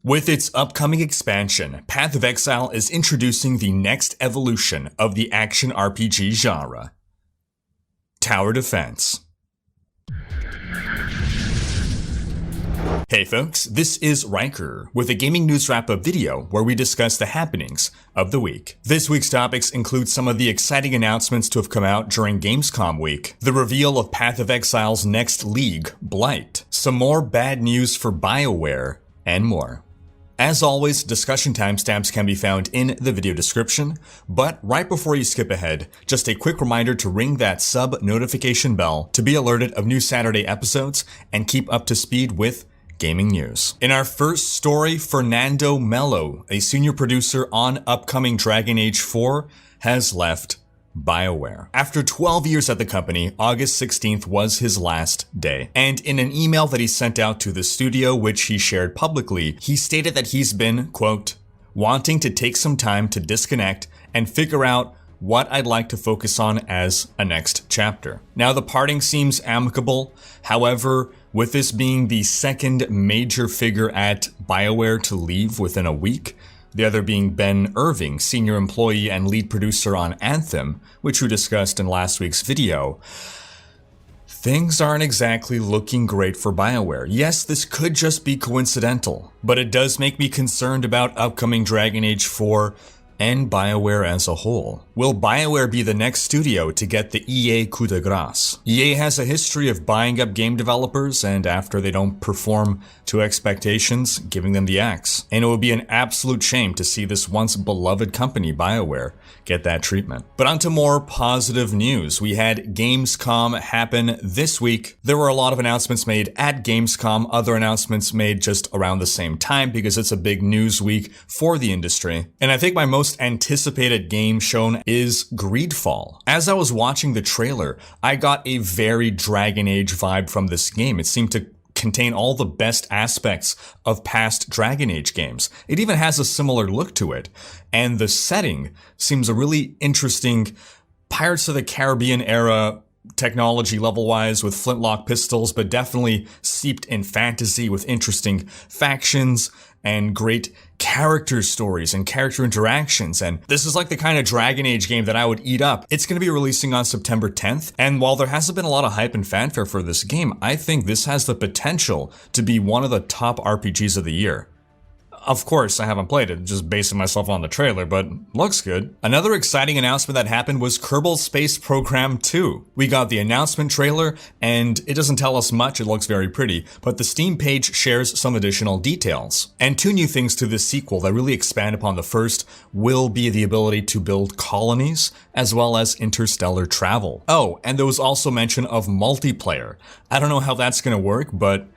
With its upcoming expansion, Path of Exile is introducing the next evolution of the action RPG genre: tower defense. Hey folks, this is Riker with a gaming news wrap-up video where we discuss the happenings of the week. This week's topics include some of the exciting announcements to have come out during GamesCom week, the reveal of Path of Exile's next league, Blight, some more bad news for Bioware, and more. As always, discussion timestamps can be found in the video description, but right before you skip ahead, just a quick reminder to ring that sub notification bell to be alerted of new Saturday episodes and keep up to speed with gaming news. In our first story, Fernando Melo, a senior producer on upcoming Dragon Age 4, has left Bioware. After 12 years at the company, August 16th was his last day. And in an email that he sent out to the studio, which he shared publicly, he stated that he's been, quote, wanting to take some time to disconnect and figure out what I'd like to focus on as a next chapter. Now, the parting seems amicable. However, with this being the second major figure at Bioware to leave within a week, the other being Ben Irving, senior employee and lead producer on Anthem, which we discussed in last week's video, things aren't exactly looking great for Bioware. Yes, this could just be coincidental, but it does make me concerned about upcoming Dragon Age 4 and Bioware as a whole. Will Bioware be the next studio to get the EA coup de grace? EA has a history of buying up game developers and after they don't perform to expectations, giving them the axe. And it would be an absolute shame to see this once beloved company, Bioware, get that treatment. But on to more positive news. We had GamesCom happen this week. There were a lot of announcements made at GamesCom, other announcements made just around the same time because it's a big news week for the industry. And I think my most anticipated game shown is GreedFall. As I was watching the trailer, I got a very Dragon Age vibe from this game. It seemed to contain all the best aspects of past Dragon Age games. It even has a similar look to it. And the setting seems a really interesting Pirates of the Caribbean era technology level-wise with flintlock pistols, but definitely steeped in fantasy with interesting factions and great character stories and character interactions. And this is like the kind of Dragon Age game that I would eat up. It's going to be releasing on September 10th. And while there hasn't been a lot of hype and fanfare for this game, I think this has the potential to be one of the top RPGs of the year. Of course, I haven't played it, just basing myself on the trailer, but looks good. Another exciting announcement that happened was Kerbal Space Program 2. We got the announcement trailer, and it doesn't tell us much, it looks very pretty, but the Steam page shares some additional details. And two new things to this sequel that really expand upon the first will be the ability to build colonies, as well as interstellar travel. Oh, and there was also mention of multiplayer. I don't know how that's gonna work, but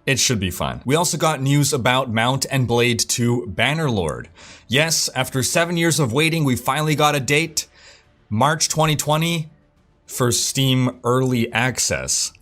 it should be fun. We also got news about Mount and Blade 2 Bannerlord. Yes, after 7 years of waiting, we finally got a date. March 2020 for Steam Early Access.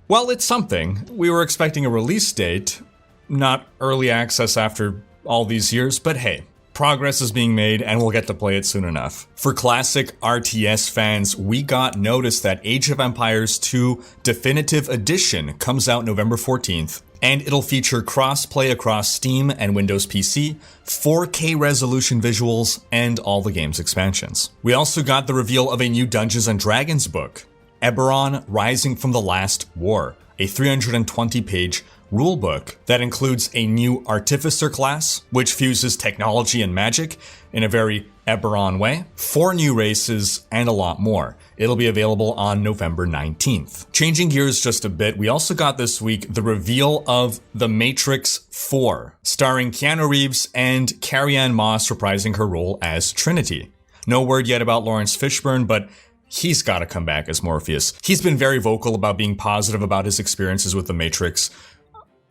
Well, it's something. We were expecting a release date, not early access after all these years, but hey, progress is being made and we'll get to play it soon enough. For classic RTS fans, we got notice that Age of Empires 2 Definitive Edition comes out November 14th, and it'll feature cross-play across Steam and Windows PC, 4K resolution visuals, and all the game's expansions. We also got the reveal of a new Dungeons & Dragons book, Eberron Rising from the Last War, a 320-page rulebook that includes a new Artificer class, which fuses technology and magic in a very Eberron way, 4 new races, and a lot more. It'll be available on November 19th. Changing gears just a bit, we also got this week the reveal of The Matrix 4, starring Keanu Reeves and Carrie-Anne Moss reprising her role as Trinity. No word yet about Lawrence Fishburne, but he's gotta come back as Morpheus. He's been very vocal about being positive about his experiences with The Matrix.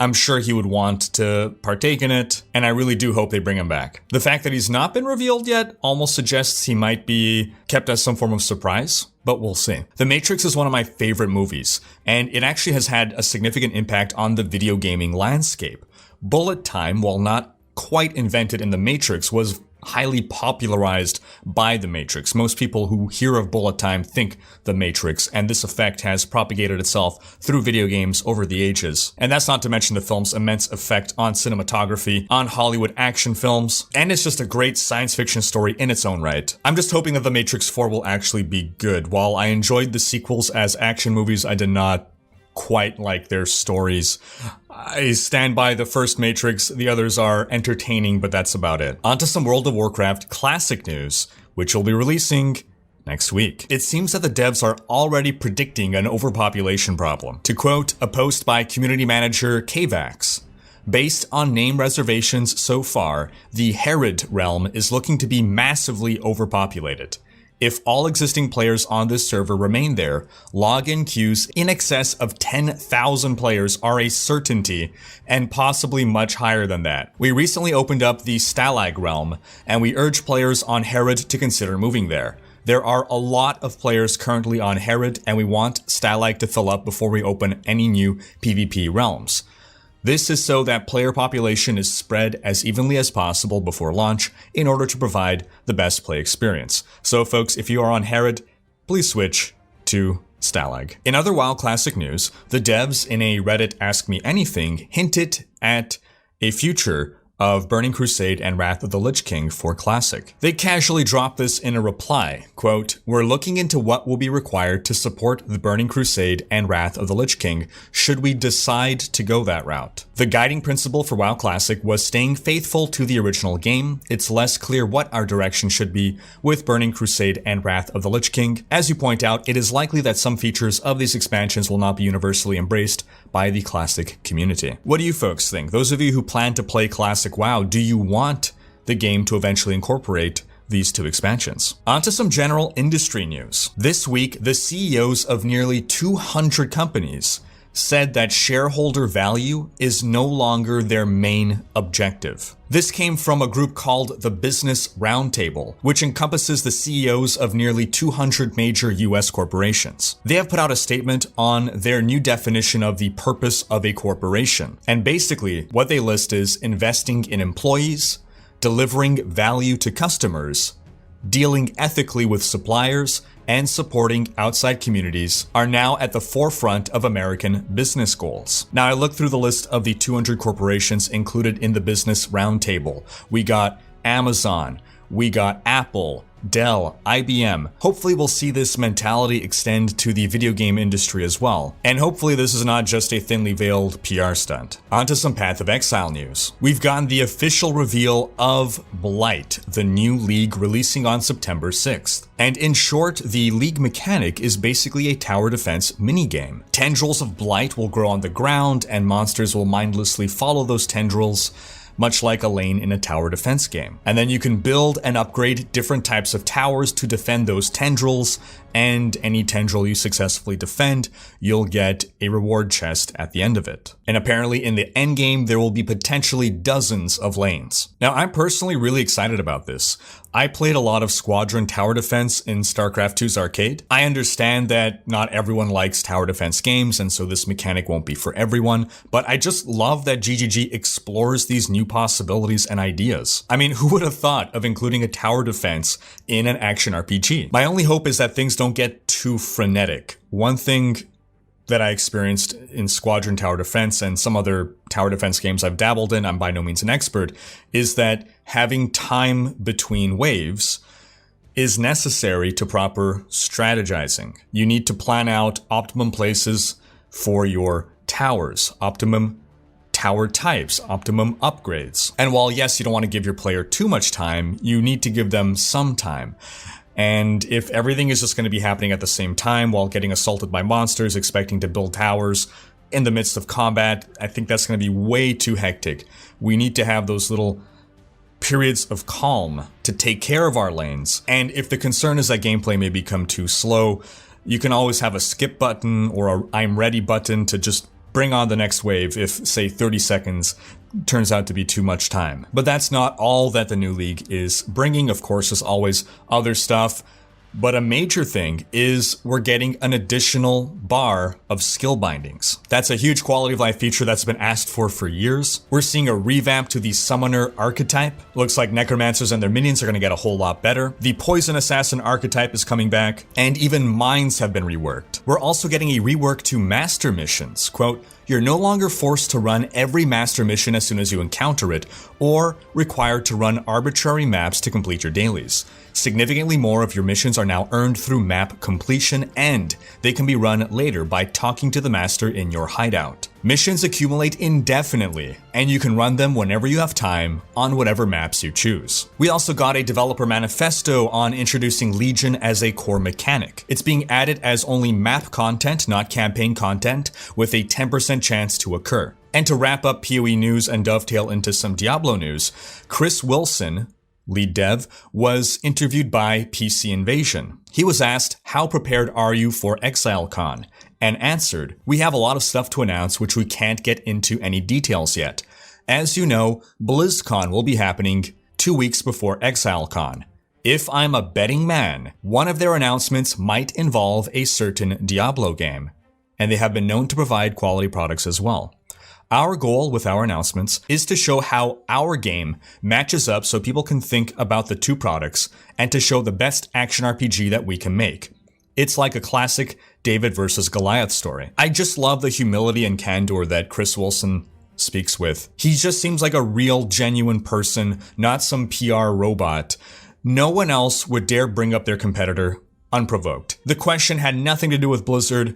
I'm sure he would want to partake in it, and I really do hope they bring him back. The fact that he's not been revealed yet almost suggests he might be kept as some form of surprise, but we'll see. The Matrix is one of my favorite movies, and it actually has had a significant impact on the video gaming landscape. Bullet time, while not quite invented in The Matrix, was highly popularized by the Matrix. Most people who hear of bullet time think the Matrix, and this effect has propagated itself through video games over the ages. And that's not to mention the film's immense effect on cinematography, on Hollywood action films, and it's just a great science fiction story in its own right. I'm just hoping that The Matrix 4 will actually be good. While I enjoyed the sequels as action movies, I did not quite like their stories. I stand by the first Matrix, the others are entertaining, but that's about it. On to some World of Warcraft classic news, which will be releasing next week. It seems that the devs are already predicting an overpopulation problem. To quote a post by community manager Kvax, based on name reservations so far, the Herod realm is looking to be massively overpopulated. If all existing players on this server remain there, login queues in excess of 10,000 players are a certainty, and possibly much higher than that. We recently opened up the Stalag realm, and we urge players on Herod to consider moving there. There are a lot of players currently on Herod, and we want Stalag to fill up before we open any new PvP realms. This is so that player population is spread as evenly as possible before launch in order to provide the best play experience. So folks, if you are on Herod, please switch to Stalag. In other WoW Classic news, the devs in a Reddit Ask Me Anything hinted at a future of Burning Crusade and Wrath of the Lich King for Classic. They casually dropped this in a reply, quote, "We're looking into what will be required to support the Burning Crusade and Wrath of the Lich King should we decide to go that route." The guiding principle for WoW Classic was staying faithful to the original game. It's less clear what our direction should be with Burning Crusade and Wrath of the Lich King. As you point out, it is likely that some features of these expansions will not be universally embraced by the Classic community. What do you folks think? Those of you who plan to play Classic WoW, do you want the game to eventually incorporate these two expansions? On to some general industry news. This week, the CEOs of nearly 200 companies said that shareholder value is no longer their main objective. This came from a group called the Business Roundtable, which encompasses the CEOs of nearly 200 major US corporations. They have put out a statement on their new definition of the purpose of a corporation. And basically, what they list is investing in employees, delivering value to customers, dealing ethically with suppliers, and supporting outside communities are now at the forefront of American business goals. Now, I looked through the list of the 200 corporations included in the Business Roundtable. We got Amazon, we got Apple, Dell, IBM. Hopefully we'll see this mentality extend to the video game industry as well. And hopefully this is not just a thinly veiled PR stunt. On to some Path of Exile news. We've gotten the official reveal of Blight, the new league releasing on September 6th. And in short, the league mechanic is basically a tower defense minigame. Tendrils of Blight will grow on the ground, and monsters will mindlessly follow those tendrils, much like a lane in a tower defense game. And then you can build and upgrade different types of towers to defend those tendrils, and any tendril you successfully defend, you'll get a reward chest at the end of it. And apparently in the end game, there will be potentially dozens of lanes. Now, I'm personally really excited about this. I played a lot of Squadron Tower Defense in StarCraft 2's arcade. I understand that not everyone likes tower defense games, and so this mechanic won't be for everyone, but I just love that GGG explores these new possibilities and ideas. I mean, who would have thought of including a tower defense in an action RPG? My only hope is that things don't get too frenetic. One thing that I experienced in Squadron Tower Defense and some other tower defense games I've dabbled in, I'm by no means an expert, is that having time between waves is necessary to proper strategizing. You need to plan out optimum places for your towers, optimum tower types, optimum upgrades. And while yes, you don't want to give your player too much time, you need to give them some time. And if everything is just going to be happening at the same time while getting assaulted by monsters, expecting to build towers in the midst of combat, I think that's going to be way too hectic. We need to have those little periods of calm to take care of our lanes. And if the concern is that gameplay may become too slow, you can always have a skip button or a I'm ready button to just bring on the next wave if, say, 30 seconds turns out to be too much time. But that's not all that the new league is bringing. Of course, there's always other stuff. But a major thing is we're getting an additional bar of skill bindings. That's a huge quality of life feature that's been asked for years. We're seeing a revamp to the summoner archetype. Looks like necromancers and their minions are going to get a whole lot better. The poison assassin archetype is coming back, and even mines have been reworked. We're also getting a rework to master missions. Quote, "You're no longer forced to run every master mission as soon as you encounter it, or required to run arbitrary maps to complete your dailies. Significantly more of your missions are now earned through map completion, and they can be run later by talking to the master in your hideout. Missions accumulate indefinitely, and you can run them whenever you have time on whatever maps you choose." We also got a developer manifesto on introducing Legion as a core mechanic. It's being added as only map content, not campaign content, with a 10% chance to occur. And to wrap up PoE news and dovetail into some Diablo news, Chris Wilson, lead dev, was interviewed by PC Invasion. He was asked, "How prepared are you for ExileCon?" and answered, "We have a lot of stuff to announce which we can't get into any details yet. As you know, BlizzCon will be happening 2 weeks before ExileCon. If I'm a betting man, one of their announcements might involve a certain Diablo game, and they have been known to provide quality products as well. Our goal with our announcements is to show how our game matches up so people can think about the two products and to show the best action RPG that we can make. It's like a classic David versus Goliath story." I just love the humility and candor that Chris Wilson speaks with. He just seems like a real, genuine person, not some PR robot. No one else would dare bring up their competitor unprovoked. The question had nothing to do with Blizzard,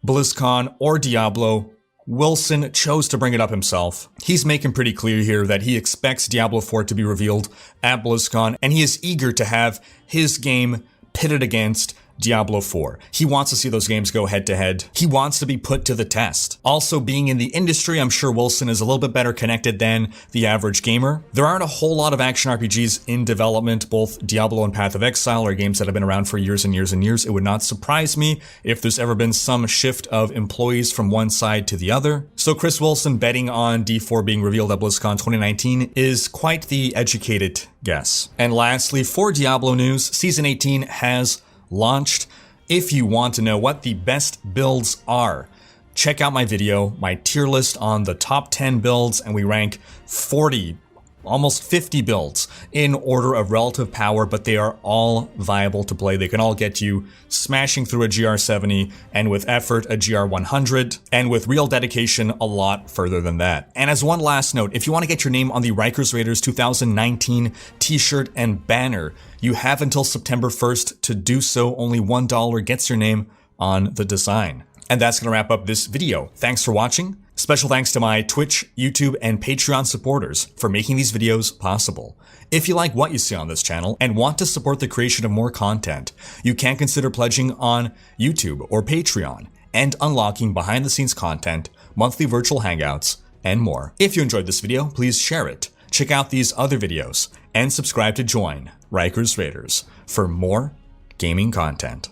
BlizzCon, or Diablo. Wilson chose to bring it up himself. He's making pretty clear here that he expects Diablo 4 to be revealed at BlizzCon, and he is eager to have his game pitted against Diablo 4. He wants to see those games go head to head. He wants to be put to the test. Also, being in the industry, I'm sure Wilson is a little bit better connected than the average gamer. There aren't a whole lot of action RPGs in development. Both Diablo and Path of Exile are games that have been around for years and years and years. It would not surprise me if there's ever been some shift of employees from one side to the other. So Chris Wilson betting on D4 being revealed at BlizzCon 2019 is quite the educated guess. And lastly, for Diablo news, Season 18 has launched. If you want to know what the best builds are, check out my video, my tier list on the top 10 builds, and we rank 40, almost 50 builds in order of relative power, but they are all viable to play. They can all get you smashing through a GR70, and with effort, a GR100, and with real dedication, a lot further than that. And as one last note, if you want to get your name on the Rikers Raiders 2019 t-shirt and banner, you have until September 1st to do so. Only $1 gets your name on the design. And that's going to wrap up this video. Thanks for watching. Special thanks to my Twitch, YouTube, and Patreon supporters for making these videos possible. If you like what you see on this channel and want to support the creation of more content, you can consider pledging on YouTube or Patreon and unlocking behind-the-scenes content, monthly virtual hangouts, and more. If you enjoyed this video, please share it. Check out these other videos and subscribe to join Rikers Raiders for more gaming content.